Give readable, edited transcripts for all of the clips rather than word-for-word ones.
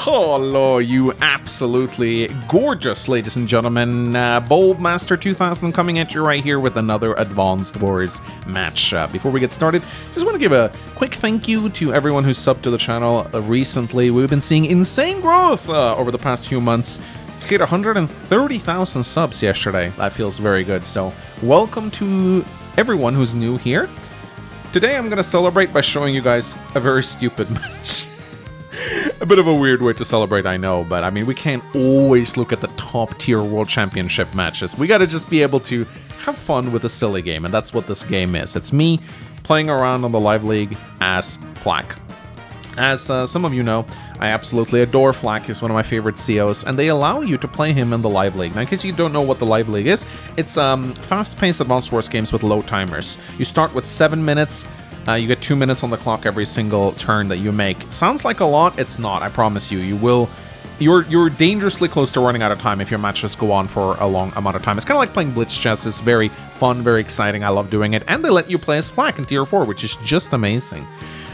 Hello, you absolutely gorgeous ladies and gentlemen. Bulbmaster 2000 coming at you right here with another Advanced Wars match. Before we get started, just want to give a quick thank you to everyone who's subbed to the channel recently. We've been seeing insane growth over the past few months. Hit 130,000 subs yesterday. That feels very good. So welcome to everyone who's new here. Today I'm going to celebrate by showing you guys a very stupid match. A bit of a weird way to celebrate, I know, but I mean, we can't always look at the top tier World Championship matches. We gotta just be able to have fun with a silly game, and that's what this game is. It's me playing around on the Live League as Flak. As some of you know, I absolutely adore Flak. He's one of my favorite COs, and they allow you to play him in the Live League. Now, in case you don't know what the Live League is, it's fast-paced Advanced Wars games with low timers. You start with 7 minutes. You get 2 minutes on the clock every single turn that you make. Sounds like a lot. It's not. I promise you. You're dangerously close to running out of time if your matches go on for a long amount of time. It's kind of like playing Blitz chess. It's very fun, very exciting. I love doing it. And they let you play as Flak in Tier 4, which is just amazing.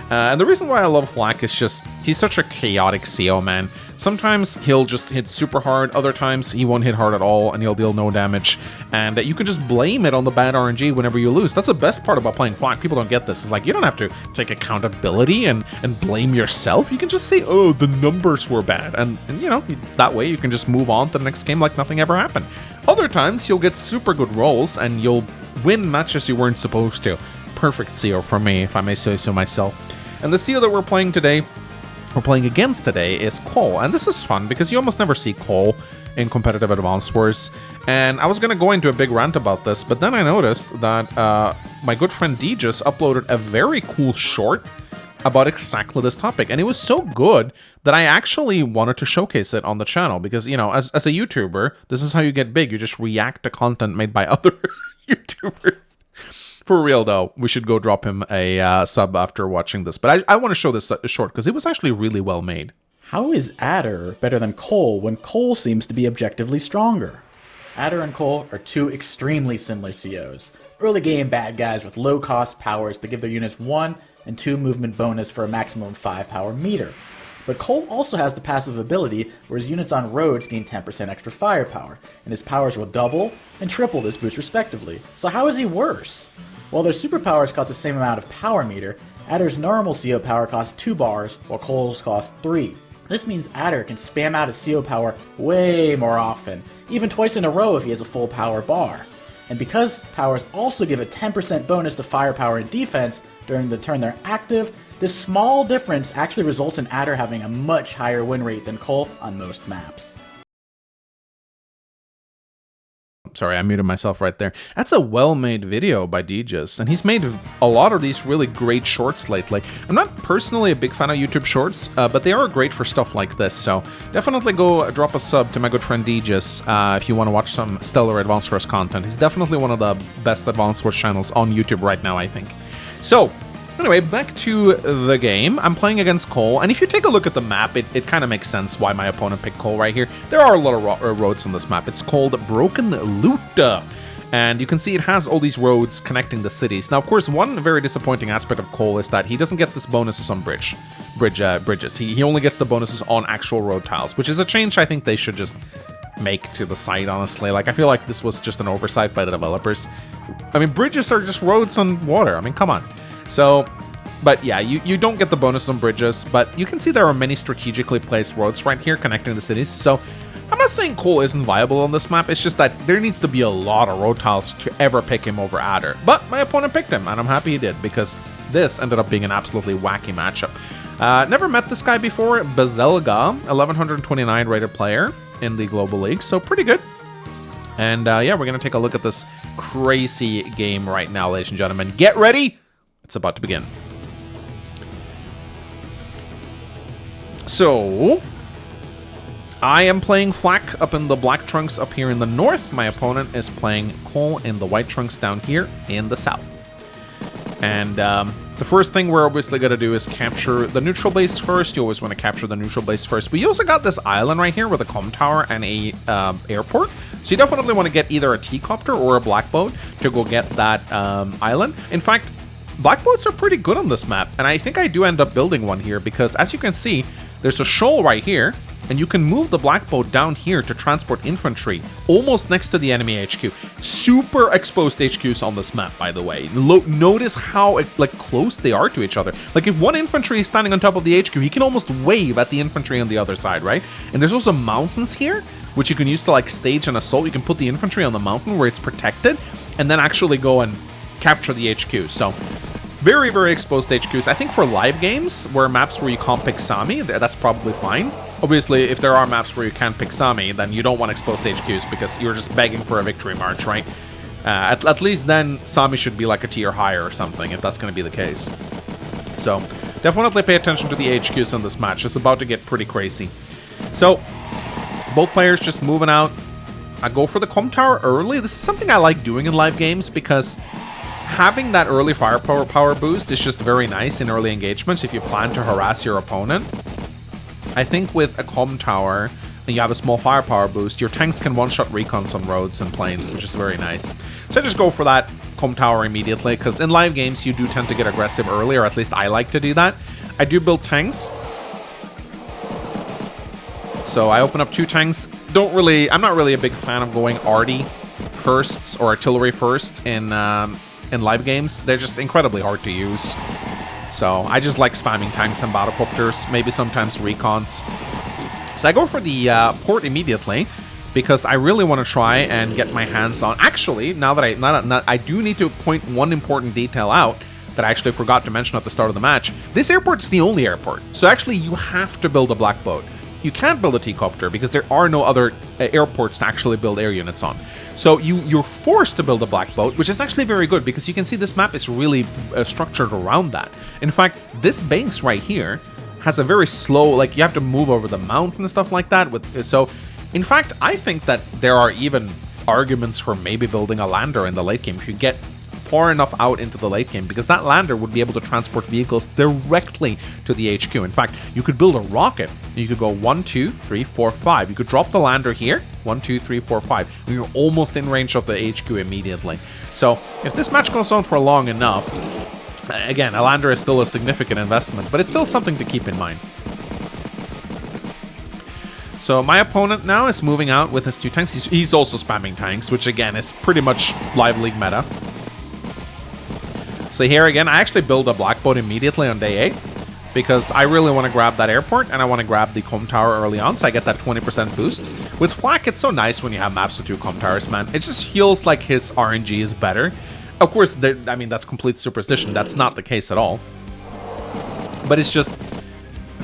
And the reason why I love Flak is just, he's such a chaotic CO, man. Sometimes he'll just hit super hard, other times he won't hit hard at all, and he'll deal no damage. And you can just blame it on the bad RNG whenever you lose. That's the best part about playing Flak. People don't get this. It's like, you don't have to take accountability and blame yourself. You can just say, oh, the numbers were bad. And you know, that way you can just move on to the next game like nothing ever happened. Other times, you'll get super good rolls, and you'll win matches you weren't supposed to. Perfect CO for me, if I may say so myself. And the CO that we're playing against today is Cole. And this is fun because you almost never see Cole in competitive Advanced Wars. And I was going to go into a big rant about this, but then I noticed that my good friend D just uploaded a very cool short about exactly this topic. And it was so good that I actually wanted to showcase it on the channel because, you know, as a YouTuber, this is how you get big. You just react to content made by other YouTubers. For real, though, we should go drop him a sub after watching this. But I want to show this short because it was actually really well made. How is Adder better than Cole when Cole seems to be objectively stronger? Adder and Cole are two extremely similar COs. Early game bad guys with low cost powers that give their units 1 and 2 movement bonus for a maximum of 5 power meter. But Cole also has the passive ability where his units on roads gain 10% extra firepower, and his powers will double and triple this boost respectively. So how is he worse? While their superpowers cost the same amount of power meter, Adder's normal CO power costs 2 bars, while Cole's costs 3. This means Adder can spam out his CO power way more often, even twice in a row if he has a full power bar. And because powers also give a 10% bonus to firepower and defense during the turn they're active, this small difference actually results in Adder having a much higher win rate than Cole on most maps. Sorry, I muted myself right there. That's a well-made video by DJs, and he's made a lot of these really great shorts lately. I'm not personally a big fan of YouTube shorts, but they are great for stuff like this, so definitely go drop a sub to my good friend DJs if you want to watch some stellar Advanced Wars content. He's definitely one of the best Advanced Wars channels on YouTube right now, I think. So, anyway, back to the game. I'm playing against Cole, and if you take a look at the map, it kind of makes sense why my opponent picked Cole right here. There are a lot of roads on this map. It's called Broken Loot, and you can see it has all these roads connecting the cities. Now, of course, one very disappointing aspect of Cole is that he doesn't get this bonuses on bridges. He only gets the bonuses on actual road tiles, which is a change I think they should just make to the site, honestly. Like, I feel like this was just an oversight by the developers. I mean, bridges are just roads on water. I mean, come on. So, but yeah, you don't get the bonus on bridges, but you can see there are many strategically placed roads right here connecting the cities. So, I'm not saying Cole isn't viable on this map, it's just that there needs to be a lot of road tiles to ever pick him over Adder. But my opponent picked him, and I'm happy he did, because this ended up being an absolutely wacky matchup. Never met this guy before, Bazelga, 1129 rated player in the Global League, so pretty good. And yeah, we're going to take a look at this crazy game right now, ladies and gentlemen. Get ready! It's about to begin. So, I am playing Flak up in the black trunks up here in the north. My opponent is playing Cole in the white trunks down here in the south. And the first thing we're obviously going to do is capture the neutral base first. You always want to capture the neutral base first. We also got this island right here with a comm tower and a airport. So you definitely want to get either a T-copter or a black boat to go get that island. In fact, black boats are pretty good on this map, and I think I do end up building one here because, as you can see, there's a shoal right here, and you can move the black boat down here to transport infantry, almost next to the enemy HQ. Super exposed HQs on this map, by the way. Notice how like close they are to each other. Like if one infantry is standing on top of the HQ, he can almost wave at the infantry on the other side, right? And there's also mountains here, which you can use to like stage an assault. You can put the infantry on the mountain where it's protected, and then actually go and capture the HQ. So very, very exposed HQs. I think for live games, where maps where you can't pick Sami, that's probably fine. Obviously, if there are maps where you can't pick Sami, then you don't want exposed HQs because you're just begging for a victory march, right? At least then Sami should be like a tier higher or something, if that's going to be the case. So, definitely pay attention to the HQs in this match. It's about to get pretty crazy. So, both players just moving out. I go for the comm tower early. This is something I like doing in live games because having that early firepower boost is just very nice in early engagements if you plan to harass your opponent. I think with a comm tower and you have a small firepower boost, your tanks can one-shot recons on roads and plains, which is very nice. So I just go for that comm tower immediately, because in live games you do tend to get aggressive early, or at least I like to do that. I do build tanks. So I open up 2 tanks. I'm not really a big fan of going arty firsts or artillery first in live games. They're just incredibly hard to use. So I just like spamming tanks and battlecopters, maybe sometimes recons. So I go for the port immediately because I really want to try and get my hands on. Actually, now that I do need to point one important detail out that I actually forgot to mention at the start of the match. This airport is the only airport. So actually you have to build a black boat. You can't build a T-copter because there are no other airports to actually build air units on. So you're forced to build a black boat, which is actually very good because you can see this map is really structured around that. In fact, this base right here has a very slow, like you have to move over the mountain and stuff like that. So, in fact, I think that there are even arguments for maybe building a lander in the late game if you get far enough out into the late game, because that lander would be able to transport vehicles directly to the HQ. In fact, you could build a rocket. You could go 1, 2, 3, 4, 5. You could drop the lander here, 1, 2, 3, 4, 5. And you're almost in range of the HQ immediately. So if this match goes on for long enough, again, a lander is still a significant investment, but it's still something to keep in mind. So my opponent now is moving out with his 2 tanks. He's also spamming tanks, which again is pretty much live league meta. So here again, I actually build a black boat immediately on day 8 because I really want to grab that airport and I want to grab the comm tower early on so I get that 20% boost. With Flak, it's so nice when you have maps with 2 comm towers, man. It just feels like his RNG is better. Of course, that's complete superstition. That's not the case at all. But it's just,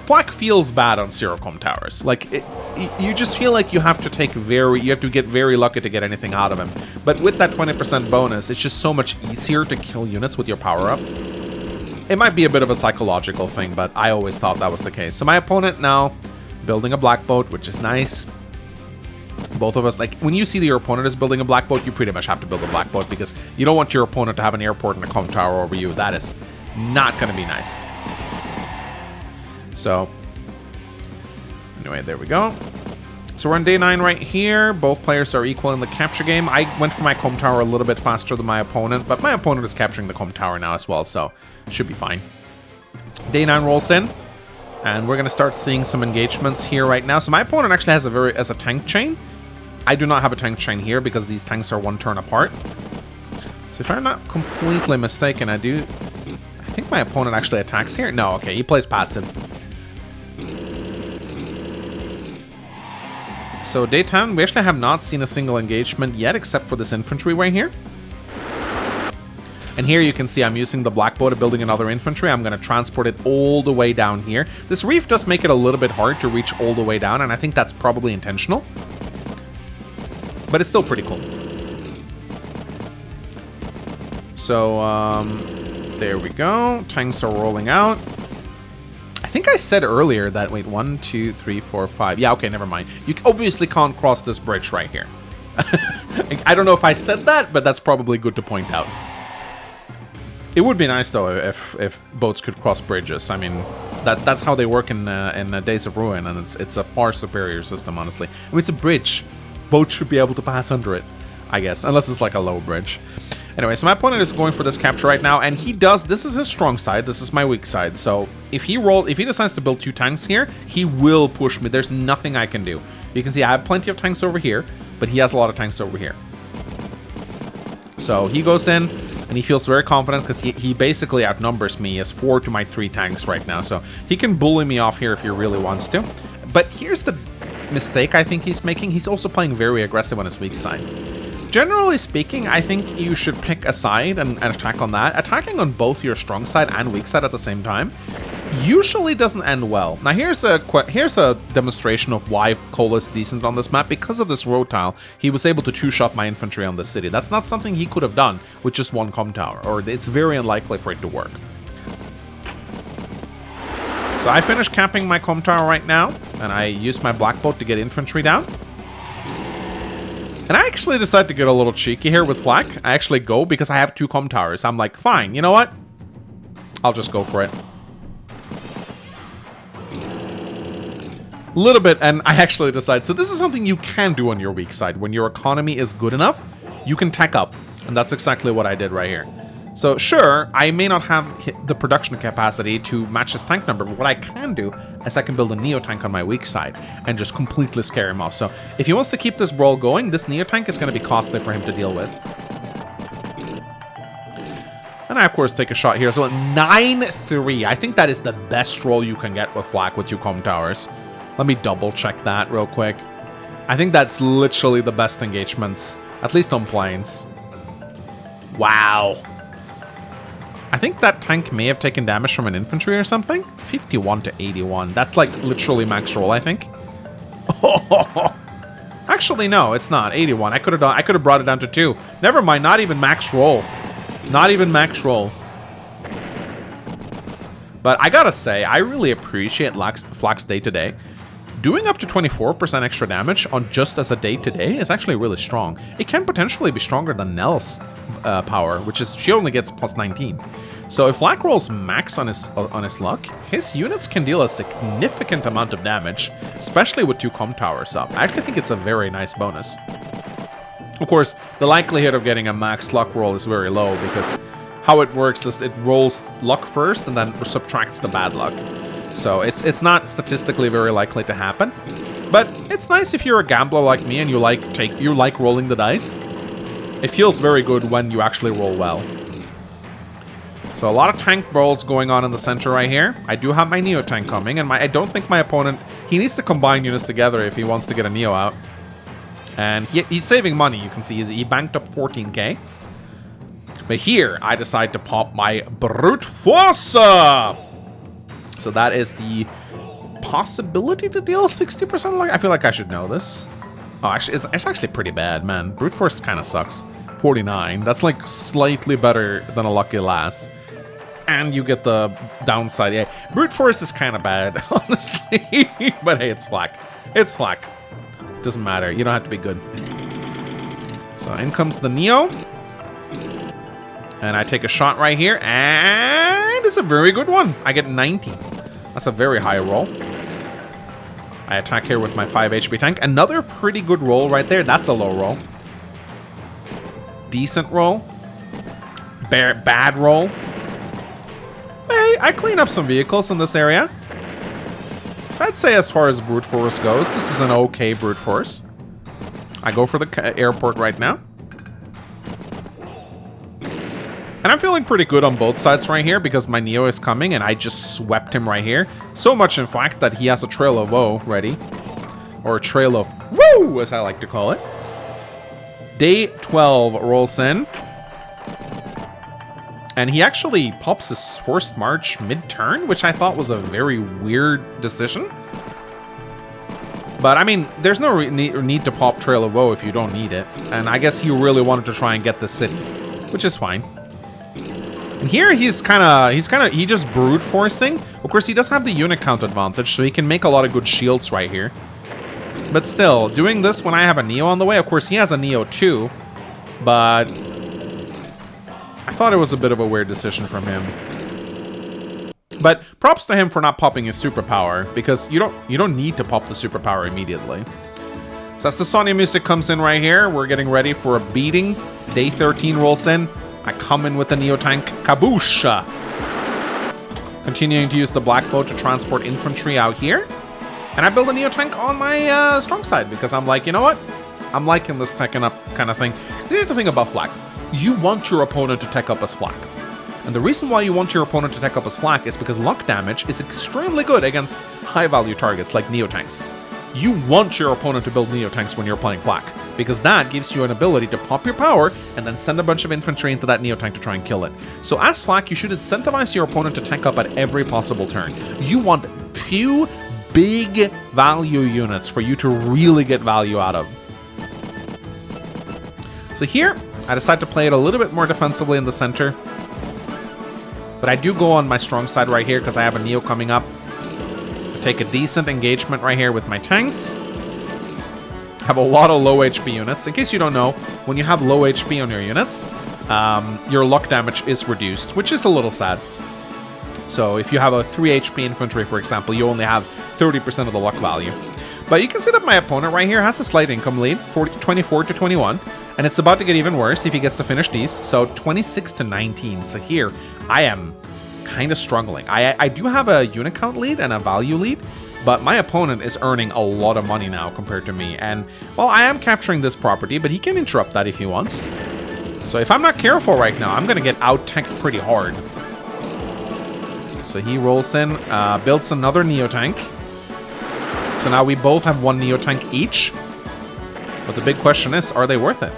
Flak feels bad on 0 comm towers. Like, you just feel like you have to get very lucky to get anything out of him. But with that 20% bonus, it's just so much easier to kill units with your power-up. It might be a bit of a psychological thing, but I always thought that was the case. So my opponent now building a black boat, which is nice. Both of us, like, when you see that your opponent is building a black boat, you pretty much have to build a black boat because you don't want your opponent to have an airport and a comm tower over you. That is not going to be nice. So, anyway, there we go. So we're on day 9 right here. Both players are equal in the capture game. I went for my comm tower a little bit faster than my opponent, but my opponent is capturing the comm tower now as well, so should be fine. Day 9 rolls in, and we're going to start seeing some engagements here right now. So my opponent actually has a tank chain. I do not have a tank chain here because these tanks are 1 turn apart. So if I'm not completely mistaken, I think my opponent actually attacks here. No, okay, he plays passive. So day 10, we actually have not seen a single engagement yet, except for this infantry right here. And here you can see I'm using the black boat, building another infantry. I'm going to transport it all the way down here. This reef does make it a little bit hard to reach all the way down, and I think that's probably intentional. But it's still pretty cool. So, there we go. Tanks are rolling out. I think I said earlier that, wait, 1, 2, 3, 4, 5. Yeah, okay, never mind. You obviously can't cross this bridge right here. I don't know if I said that, but that's probably good to point out. It would be nice, though, if boats could cross bridges. I mean, that's how they work in Days of Ruin, and it's a far superior system, honestly. I mean, it's a bridge. Boats should be able to pass under it, I guess, unless it's like a low bridge. Anyway, so my opponent is going for this capture right now, and he does. This is his strong side. This is my weak side. So if he decides to build 2 tanks here, he will push me. There's nothing I can do. You can see I have plenty of tanks over here, but he has a lot of tanks over here. So he goes in, and he feels very confident because he basically outnumbers me as 4 to my 3 tanks right now. So he can bully me off here if he really wants to. But here's the mistake I think he's making. He's also playing very aggressive on his weak side. Generally speaking, I think you should pick a side and attack on that. Attacking on both your strong side and weak side at the same time usually doesn't end well. Now here's a demonstration of why Cole is decent on this map. Because of this road tile, he was able to 2-shot my infantry on the city. That's not something he could have done with just 1 comm tower, or it's very unlikely for it to work. So I finished capping my comm tower right now, and I used my black bolt to get infantry down. And I actually decided to get a little cheeky here with Flak. I actually go because I have 2 comm towers. I'm like, fine, you know what? I'll just go for it. A little bit, and I actually decide. So this is something you can do on your weak side. When your economy is good enough, you can tech up. And that's exactly what I did right here. So sure, I may not have the production capacity to match his tank number, but what I can do is I can build a Neo tank on my weak side and just completely scare him off. So if he wants to keep this brawl going, this Neo tank is going to be costly for him to deal with. And I, of course, take a shot here. So 9-3. I think that is the best roll you can get with Flak with 2 comm towers. Let me double check that real quick. I think that's literally the best engagements, at least on planes. Wow. I think that tank may have taken damage from an infantry or something. 51 to 81. That's like literally max roll, I think. Actually, no, it's not. 81. I could have brought it down to 2. Never mind, not even max roll. Not even max roll. But I gotta say, I really appreciate Flak's day-to-day. Doing up to 24% extra damage on just as a day-to-day is actually really strong. It can potentially be stronger than Nell's power, which is she only gets plus 19. So if Flak rolls max on his luck, his units can deal a significant amount of damage, especially with 2 comm towers up. I actually think it's a very nice bonus. Of course, the likelihood of getting a max luck roll is very low because how it works is it rolls luck first and then subtracts the bad luck. So it's not statistically very likely to happen, but it's nice if you're a gambler like me and you like rolling the dice. It feels very good when you actually roll well. So a lot of tank rolls going on in the center right here. I do have my Neo tank coming, and I don't think my opponent, he needs to combine units together if he wants to get a Neo out. And he's saving money. You can see he banked up 14k. But here I decide to pop my brute force. So that is the possibility to deal 60% luck. I feel like I should know this. Oh, actually, it's actually pretty bad, man. Brute force kind of sucks. 49. That's like slightly better than a lucky lass. And you get the downside. Yeah, brute force is kind of bad, honestly. But hey, it's Flak. It's Flak. Doesn't matter. You don't have to be good. So in comes the Neo. And I take a shot right here, and it's a very good one. I get 90. That's a very high roll. I attack here with my 5 HP tank. Another pretty good roll right there. That's a low roll. Decent roll. Bad roll. Hey, I clean up some vehicles in this area. So I'd say as far as brute force goes, this is an okay brute force. I go for the airport right now. And I'm feeling pretty good on both sides right here because my Neo is coming and I just swept him right here. So much, in fact, that he has a trail of woe ready. Or a trail of woo, as I like to call it. Day 12 rolls in. And he actually pops his forced march mid-turn, which I thought was a very weird decision. But, I mean, there's no need to pop Trail of Woe if you don't need it. And I guess he really wanted to try and get the city, which is fine. And here he's just brute forcing. Of course, he does have the unit count advantage, so he can make a lot of good shields right here. But still, doing this when I have a Neo on the way, of course, he has a Neo too. But I thought it was a bit of a weird decision from him. But props to him for not popping his superpower, because you don't need to pop the superpower immediately. So as the Sonya music comes in right here, we're getting ready for a beating. Day 13 rolls in. I come in with the Neo-Tank Kaboosh. Continuing to use the black bow to transport infantry out here. And I build a Neo-Tank on my strong side because I'm like, you know what? I'm liking this teching up kind of thing. Here's the thing about Flak. You want your opponent to tech up as Flak. And the reason why you want your opponent to tech up as Flak is because luck damage is extremely good against high-value targets like Neo-Tanks. You want your opponent to build Neo-Tanks when you're playing Flak, because that gives you an ability to pop your power and then send a bunch of infantry into that Neo-Tank to try and kill it. So as Flak, you should incentivize your opponent to tech up at every possible turn. You want few big value units for you to really get value out of. So here, I decide to play it a little bit more defensively in the center. But I do go on my strong side right here because I have a Neo coming up. Take a decent engagement right here with my tanks. Have a lot of low HP units. In case you don't know, when you have low HP on your units, your luck damage is reduced, which is a little sad. So if you have a 3 HP infantry, for example, you only have 30% of the luck value. But you can see that my opponent right here has a slight income lead, 24 to 21. And it's about to get even worse if he gets to finish these. So 26 to 19. So here, I am kind of struggling. I do have a unit count lead and a value lead, but my opponent is earning a lot of money now compared to me. And, well, I am capturing this property, but he can interrupt that if he wants. So if I'm not careful right now, I'm going to get out-teched pretty hard. So he rolls in, builds another Neo-Tank. So now we both have one Neo-Tank each. But the big question is, are they worth it?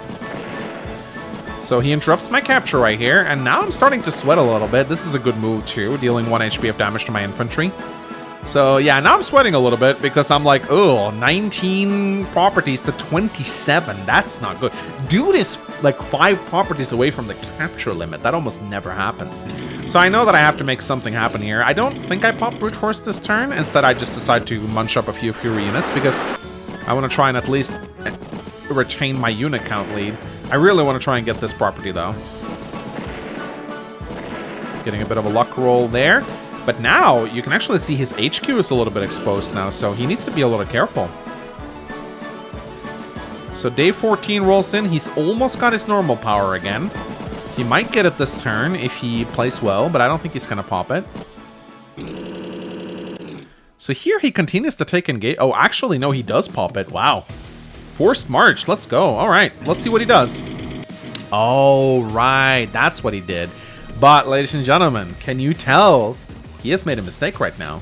So he interrupts my capture right here, and now I'm starting to sweat a little bit. This is a good move too, dealing 1 HP of damage to my infantry. So yeah, now I'm sweating a little bit because I'm like, oh, 19 properties to 27. That's not good. Dude is like 5 properties away from the capture limit. That almost never happens. So I know that I have to make something happen here. I don't think I pop brute force this turn. Instead, I just decide to munch up a few fury units because I want to try and at least retain my unit count lead. I really want to try and get this property, though. Getting a bit of a luck roll there. But now, you can actually see his HQ is a little bit exposed now, so he needs to be a little careful. So day 14 rolls in. He's almost got his normal power again. He might get it this turn if he plays well, but I don't think he's going to pop it. So here he continues to take engage. Oh, actually, no, he does pop it. Wow. Forced March. Let's go. All right. Let's see what he does. Oh, right. That's what he did. But, ladies and gentlemen, can you tell he has made a mistake right now?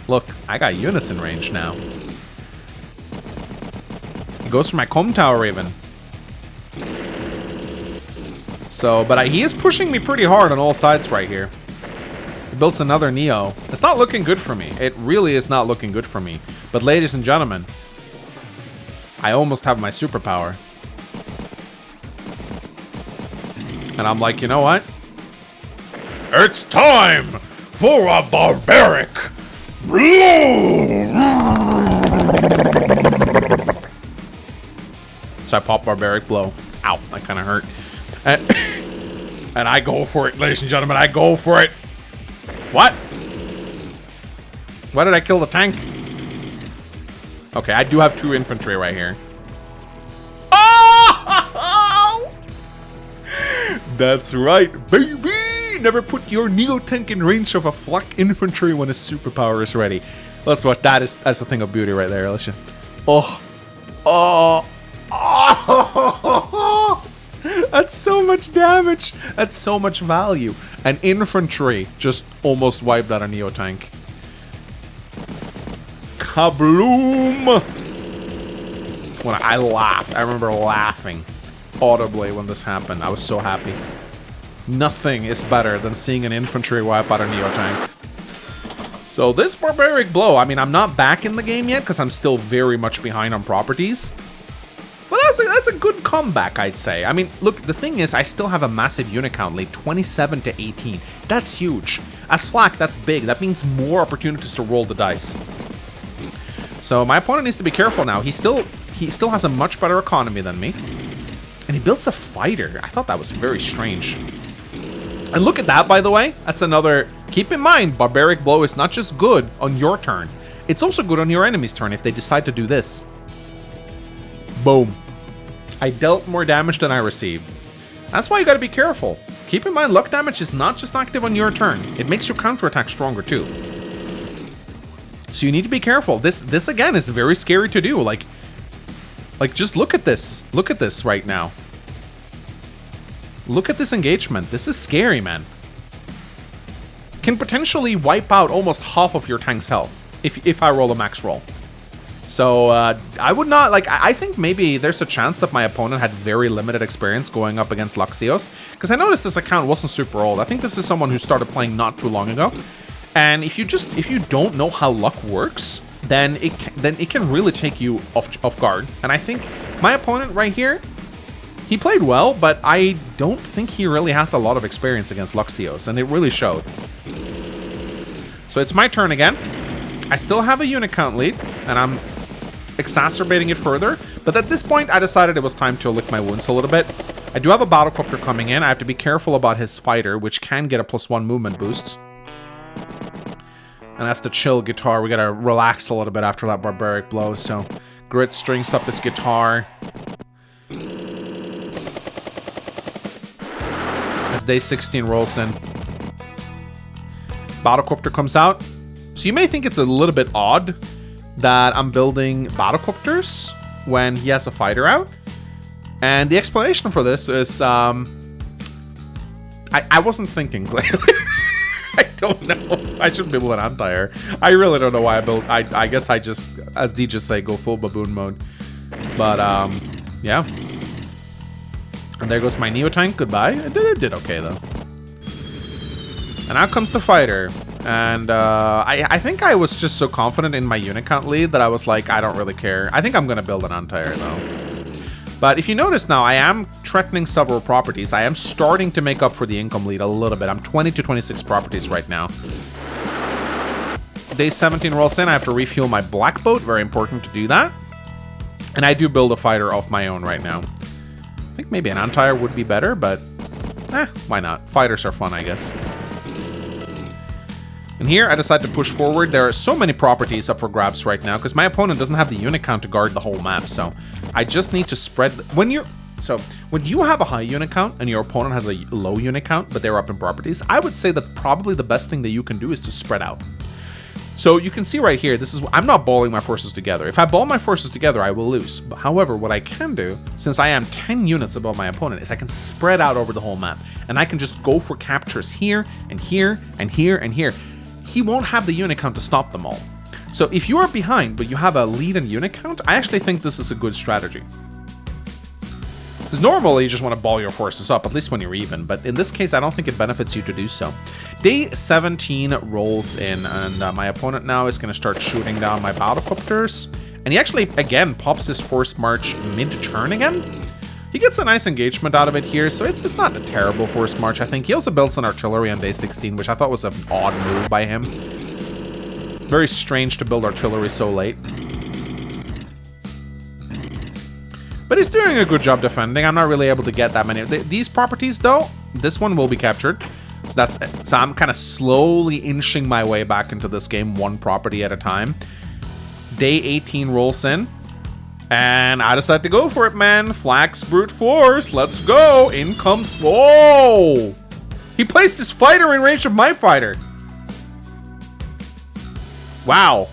Look, I got units in range now. He goes for my comb tower even. So, but he is pushing me pretty hard on all sides right here. He builds another Neo. It's not looking good for me. It really is not looking good for me. But, ladies and gentlemen, I almost have my superpower. And I'm like, you know what? It's time for a barbaric blow! So I pop barbaric blow. Ow, that kind of hurt. And I go for it, ladies and gentlemen. I go for it. What? Why did I kill the tank? Okay, I do have 2 infantry right here. Oh! That's right, baby! Never put your Neo-Tank in range of a Flak infantry when his superpower is ready. Let's watch. That's a thing of beauty right there. Let's just... Oh. Oh. Oh. That's so much damage. That's so much value. An infantry just almost wiped out a Neo-Tank. Kabloom! When I laughed. I remember laughing audibly when this happened. I was so happy. Nothing is better than seeing an infantry wipe out a Neo-Tank. So this barbaric blow, I mean, I'm not back in the game yet because I'm still very much behind on properties. But that's a good comeback, I'd say. I mean, look, the thing is, I still have a massive unit count lead, 27 to 18. That's huge. As Flak, that's big. That means more opportunities to roll the dice. So my opponent needs to be careful now. He still has a much better economy than me. And he builds a fighter. I thought that was very strange. And look at that, by the way. That's another... Keep in mind, Barbaric Blow is not just good on your turn. It's also good on your enemy's turn if they decide to do this. Boom. I dealt more damage than I received. That's why you gotta be careful. keep in mind, luck damage is not just active on your turn. It makes your counterattack stronger too. So you need to be careful. This again is very scary to do. Like just look at this. Look at this right now. Look at this engagement. This is scary, man. Can potentially wipe out almost half of your tank's health if I roll a max roll. So I would not, like, I think maybe there's a chance that my opponent had very limited experience going up against Luxios, because I noticed this account wasn't super old. I think this is someone who started playing not too long ago. And if you don't know how luck works, then it can really take you off guard. And I think my opponent right here, he played well, but I don't think he really has a lot of experience against Luxios, and it really showed. So it's my turn again. I still have a unit count lead, and I'm exacerbating it further. But at this point, I decided it was time to lick my wounds a little bit. I do have a battlecopter coming in. I have to be careful about his fighter, which can get a +1 movement boost. And that's the chill guitar. We gotta relax a little bit after that barbaric blow. So Grit strings up his guitar. As day 16 rolls in. Battlecopter comes out. So you may think it's a little bit odd that I'm building battlecopters when he has a fighter out. And the explanation for this is I wasn't thinking clearly. I don't know. I should build an anti-air. I really don't know why I built. I guess I just, as D just say, go full baboon mode. But yeah. And there goes my Neo tank. Goodbye. It did okay though. And out comes the fighter. And I think I was just so confident in my unit count lead that I was like, I don't really care. I think I'm gonna build an anti-air though. But if you notice now, I am threatening several properties. I am starting to make up for the income lead a little bit. I'm 20 to 26 properties right now. Day 17 rolls in. I have to refuel my black boat. Very important to do that. And I do build a fighter of my own right now. I think maybe an anti-air would be better, but why not? Fighters are fun, I guess. And here, I decide to push forward. There are so many properties up for grabs right now, because my opponent doesn't have the unit count to guard the whole map, so I just need to spread... When you have a high unit count, and your opponent has a low unit count, but they're up in properties, I would say that probably the best thing that you can do is to spread out. So you can see right here, I'm not balling my forces together. If I ball my forces together, I will lose. But however, what I can do, since I am 10 units above my opponent, is I can spread out over the whole map, and I can just go for captures here, and here, and here, and here. He won't have the unit count to stop them all. So if you are behind, but you have a lead in unit count, I actually think this is a good strategy. Because normally you just want to ball your forces up, at least when you're even. But in this case, I don't think it benefits you to do so. Day 17 rolls in, and my opponent now is going to start shooting down my battlecopters. And he actually, again, pops his forced march mid-turn again. He gets a nice engagement out of it here, so it's not a terrible forced march, I think. He also builds an artillery on day 16, which I thought was an odd move by him. Very strange to build artillery so late. But he's doing a good job defending. I'm not really able to get that many. These properties, though, this one will be captured. So I'm kind of slowly inching my way back into this game, one property at a time. Day 18 rolls in. And I decide to go for it, man. Flak's brute force. Let's go. In comes... Whoa! He placed his fighter in range of my fighter. Wow.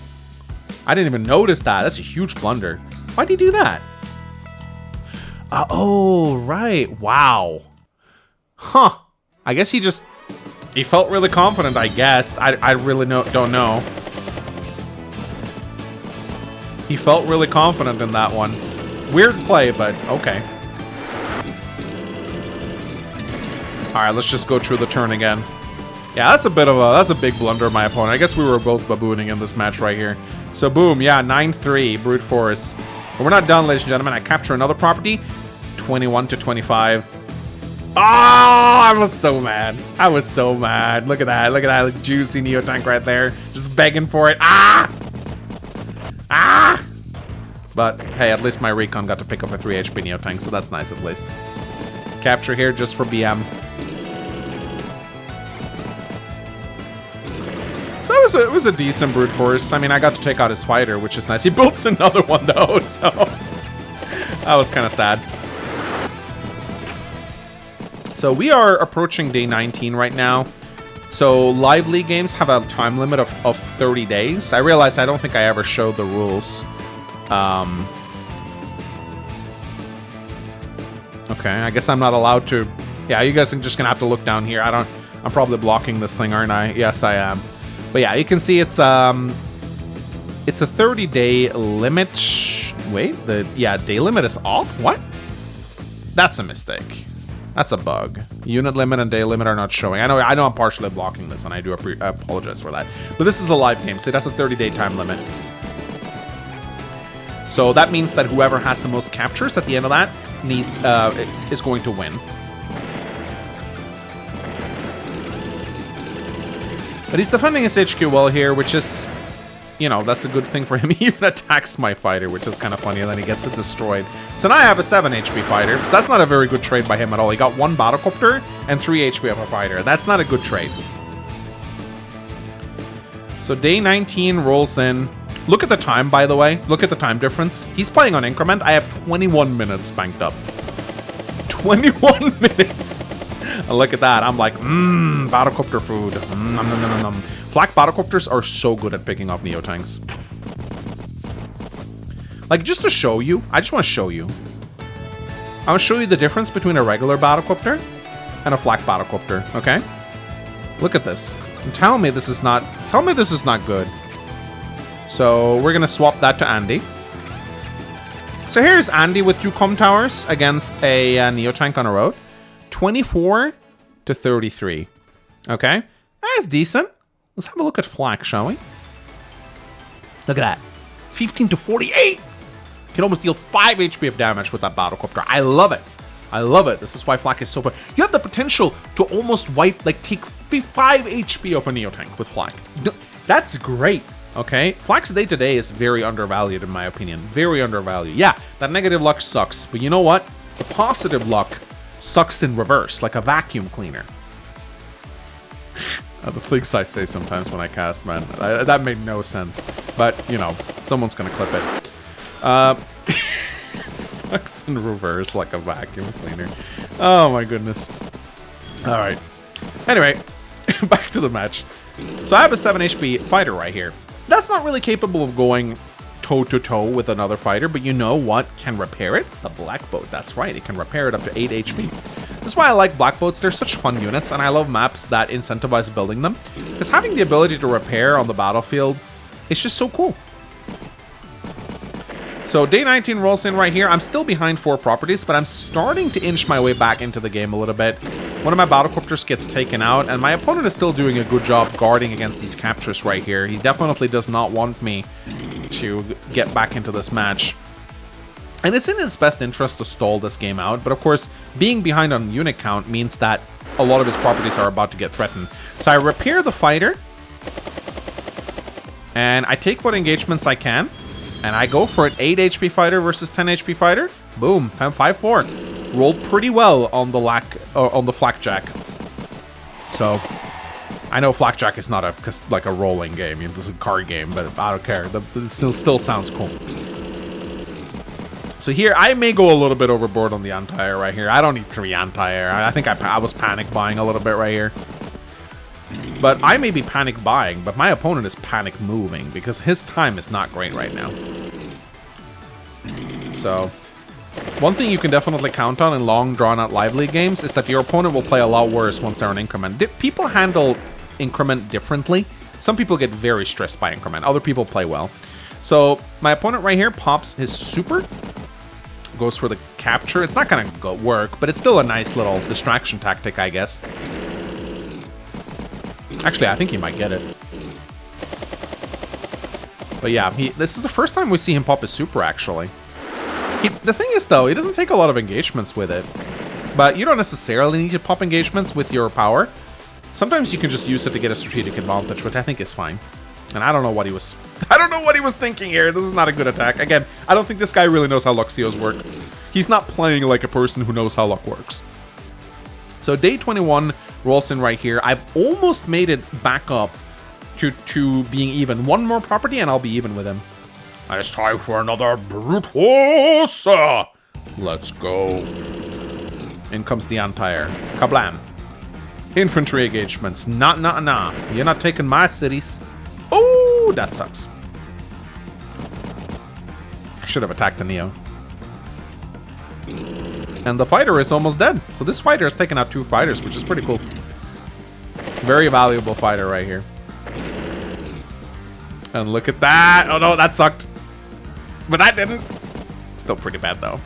I didn't even notice that. That's a huge blunder. Why'd he do that? Oh, right. Wow. Huh. I guess he felt really confident, I guess. I really don't know. He felt really confident in that one. Weird play, but okay. Alright, let's just go through the turn again. Yeah, that's a big blunder of my opponent. I guess we were both babooning in this match right here. So boom, yeah, 9-3, brute force. But we're not done, ladies and gentlemen. I capture another property, 21 to 25. Oh, I was so mad. I was so mad. Look at that. Look at that juicy Neo tank right there. Just begging for it. Ah! Ah! But hey, at least my recon got to pick up a 3 HP Neo tank, so that's nice at least. Capture here just for BM. So it was a decent brute force. I mean, I got to take out his fighter, which is nice. He built another one though, so that was kind of sad. So we are approaching day 19 right now. So live league games have a time limit of 30 days. I realize I don't think I ever showed the rules. Okay, I guess I'm not allowed to. Yeah, you guys are just gonna have to look down here. I'm probably blocking this thing, aren't I? Yes, I am. But yeah, you can see it's a 30-day limit. Wait, day limit is off? What? That's a mistake. That's a bug. Unit limit and day limit are not showing. I know I'm partially blocking this, and I do apologize for that. But this is a live game, so that's a 30-day time limit. So that means that whoever has the most captures at the end of that is going to win. But he's defending his HQ well here, which is, you know, that's a good thing for him. He even attacks my fighter, which is kind of funny, and then he gets it destroyed. So now I have a 7 HP fighter, so that's not a very good trade by him at all. He got 1 battlecopter and 3 HP of a fighter. That's not a good trade. So day 19 rolls in. Look at the time, by the way. Look at the time difference. He's playing on increment. I have 21 minutes banked up. 21 minutes! And look at that. I'm like, battlecopter food. Flak battlecopters are so good at picking off Neotanks. Like, just to show you, I just want to show you. I want to show you the difference between a regular battlecopter and a flak battlecopter, okay? Look at this. And tell me this is not good. So we're gonna swap that to Andy. So here's Andy with 2 comm towers against a Neotank on a road. 24 to 33. Okay, that's decent. Let's have a look at Flak, shall we? Look at that. 15 to 48. Can almost deal 5 HP of damage with that battlecopter. I love it. I love it. This is why Flak is so fun. You have the potential to almost wipe, like, take 5 HP off a Neotank with Flak. That's great. Okay, Flak's day-to-day is very undervalued in my opinion. Very undervalued. Yeah, that negative luck sucks, but you know what? The positive luck sucks in reverse, like a vacuum cleaner. The things I say sometimes when I cast, man. That made no sense. But, you know, someone's gonna clip it. Sucks in reverse like a vacuum cleaner. Oh my goodness. Alright. Anyway, back to the match. So I have a 7 HP fighter right here. That's not really capable of going toe-to-toe with another fighter, but you know what can repair it? A black boat. That's right, it can repair it up to 8 HP. That's why I like black boats. They're such fun units, and I love maps that incentivize building them. Because having the ability to repair on the battlefield is just so cool. So day 19 rolls in right here. I'm still behind 4 properties, but I'm starting to inch my way back into the game a little bit. One of my battlecopters gets taken out, and my opponent is still doing a good job guarding against these captures right here. He definitely does not want me to get back into this match. And it's in his best interest to stall this game out, but of course, being behind on unit count means that a lot of his properties are about to get threatened. So I repair the fighter, and I take what engagements I can, and I go for an 8 HP fighter versus 10 HP fighter. Boom, 5-4. Rolled pretty well on the Flakjack. So I know Flakjack is not like a rolling game. It's a card game, but I don't care. It still sounds cool. So here, I may go a little bit overboard on the anti-air right here. I don't need 3 anti-air. I think I was panic buying a little bit right here. But I may be panic buying, but my opponent is panic moving because his time is not great right now. So, one thing you can definitely count on in long, drawn-out live league games is that your opponent will play a lot worse once they're on increment. People handle increment differently. Some people get very stressed by increment. Other people play well. So, my opponent right here pops his super. Goes for the capture. It's not going to work, but it's still a nice little distraction tactic, I guess. Actually, I think he might get it. But yeah, this is the first time we see him pop his super, actually. The thing is, though, he doesn't take a lot of engagements with it. But you don't necessarily need to pop engagements with your power. Sometimes you can just use it to get a strategic advantage, which I think is fine. And I don't know what he was... I don't know what he was thinking here. This is not a good attack. Again, I don't think this guy really knows how Luxios work. He's not playing like a person who knows how luck works. So day 21 rolls in right here. I've almost made it back up to being even. One more property and I'll be even with him. It's time for another Brutus! Let's go. In comes the anti-air. Kablam. Infantry engagements. Nah. You're not taking my cities. Oh, that sucks. I should have attacked the Neo. And the fighter is almost dead. So this fighter has taken out 2 fighters, which is pretty cool. Very valuable fighter right here. And look at that. Oh no, that sucked. But that didn't. Still pretty bad though.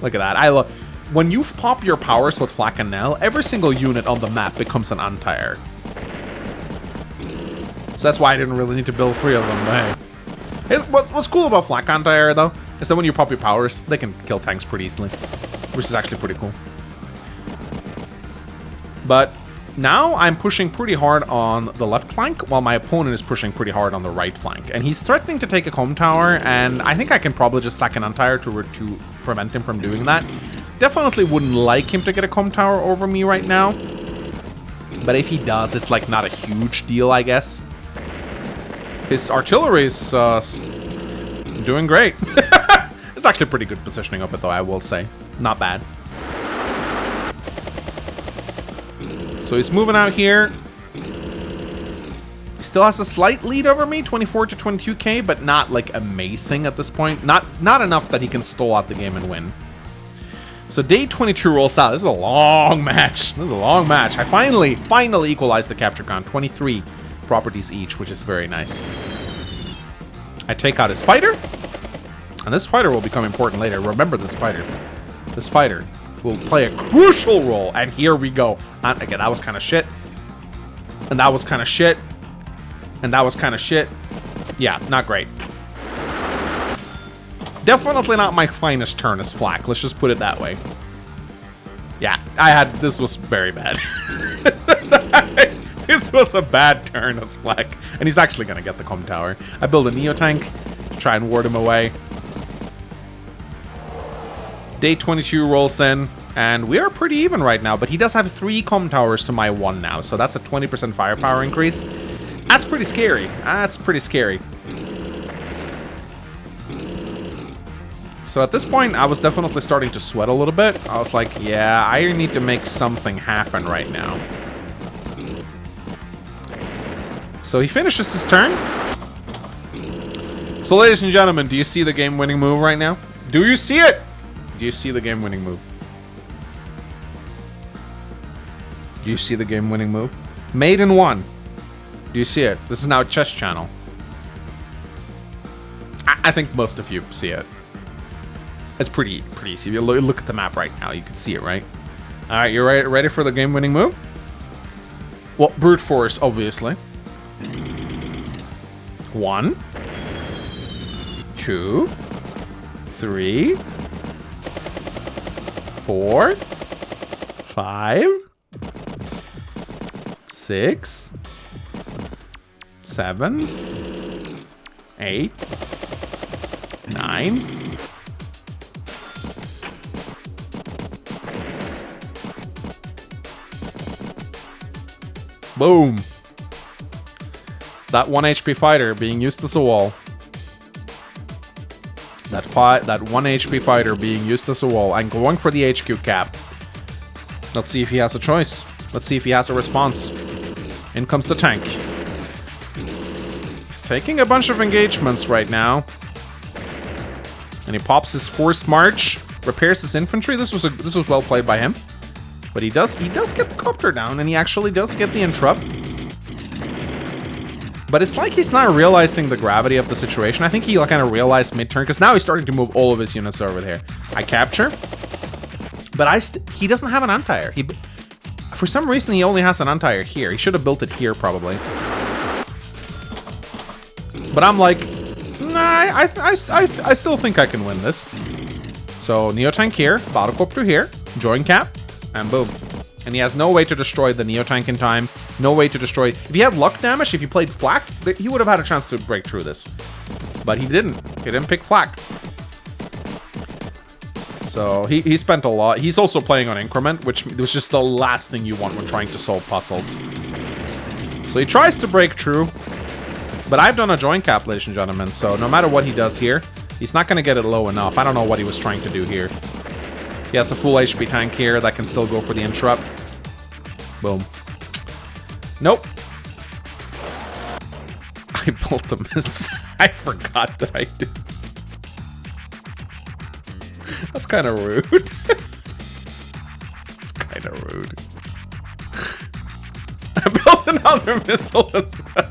Look at that. I love when you pop your powers with Flak and Nell, every single unit on the map becomes an anti-air. So that's why I didn't really need to build 3 of them. But hey, what's cool about Flak anti-air though is that when you pop your powers, they can kill tanks pretty easily, which is actually pretty cool. But now I'm pushing pretty hard on the left flank, while my opponent is pushing pretty hard on the right flank. And he's threatening to take a comb tower, and I think I can probably just sack an anti-air to prevent him from doing that. Definitely wouldn't like him to get a comb tower over me right now. But if he does, it's like not a huge deal, I guess. His artillery is doing great. It's actually pretty good positioning of it, though, I will say. Not bad. So he's moving out here. He still has a slight lead over me, 24 to 22k, but not like amazing at this point. Not enough that he can stall out the game and win. So day 22 rolls out. This is a long match. This is a long match. I finally equalized the capture count. 23 properties each, which is very nice. I take out his fighter. And this fighter will become important later. Remember this fighter. This fighter will play a crucial role. And here we go. And again, that was kind of shit. And that was kind of shit. And that was kind of shit. Yeah, not great. Definitely not my finest turn as Flak. Let's just put it that way. Yeah, this was very bad. This was a bad turn as Flak. And he's actually going to get the comb tower. I build a Neo tank to try and ward him away. Day 22 rolls in, and we are pretty even right now, but he does have 3 comm towers to my 1 now, so that's a 20% firepower increase. That's pretty scary. That's pretty scary. So at this point, I was definitely starting to sweat a little bit. I was like, yeah, I need to make something happen right now. So he finishes his turn. So ladies and gentlemen, do you see the game-winning move right now? Do you see it? Do you see the game-winning move? Do you see the game-winning move? Made in 1. Do you see it? This is now a chess channel. I think most of you see it. It's pretty easy. If you look at the map right now, you can see it, right? All right, you ready for the game-winning move? Well, brute force, obviously. 1, 2, 3, 4, 5, 6, 7, 8, 9. Boom. That 1 HP fighter being used as a wall. That 1 HP fighter being used as a wall. I'm going for the HQ cap. Let's see if he has a choice. Let's see if he has a response. In comes the tank. He's taking a bunch of engagements right now. And he pops his forced march. Repairs his infantry. This was well played by him. But he does get the copter down, and he actually does get the interrupt. But it's like he's not realizing the gravity of the situation. I think he kind of realized mid-turn, because now he's starting to move all of his units over there. I capture. But he doesn't have an anti-air. For some reason, he only has an anti-air here. He should have built it here, probably. But I'm like, nah, I still think I can win this. So, Neotank here, Battlecopter here, join cap, and boom. And he has no way to destroy the Neotank in time. No way to destroy... If he had luck damage, if he played Flak, he would have had a chance to break through this. But he didn't. He didn't pick Flak. So he spent a lot. He's also playing on Increment, which was just the last thing you want when trying to solve puzzles. So he tries to break through. But I've done a join cap, ladies and gentlemen. So no matter what he does here, he's not going to get it low enough. I don't know what he was trying to do here. He has a full HP tank here that can still go for the interrupt. Boom. Nope. I pulled a miss. I forgot that I did. That's kind of rude. It's kind of rude. I built another missile as well.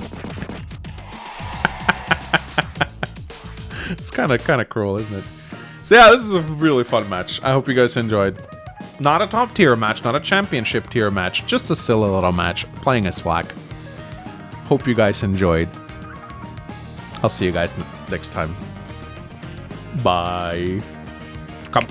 It's kind of cruel, isn't it? So yeah, this is a really fun match. I hope you guys enjoyed. Not a top tier match, not a championship tier match, just a silly little match playing as Flak. Hope you guys enjoyed. I'll see you guys next time. Bye. Come.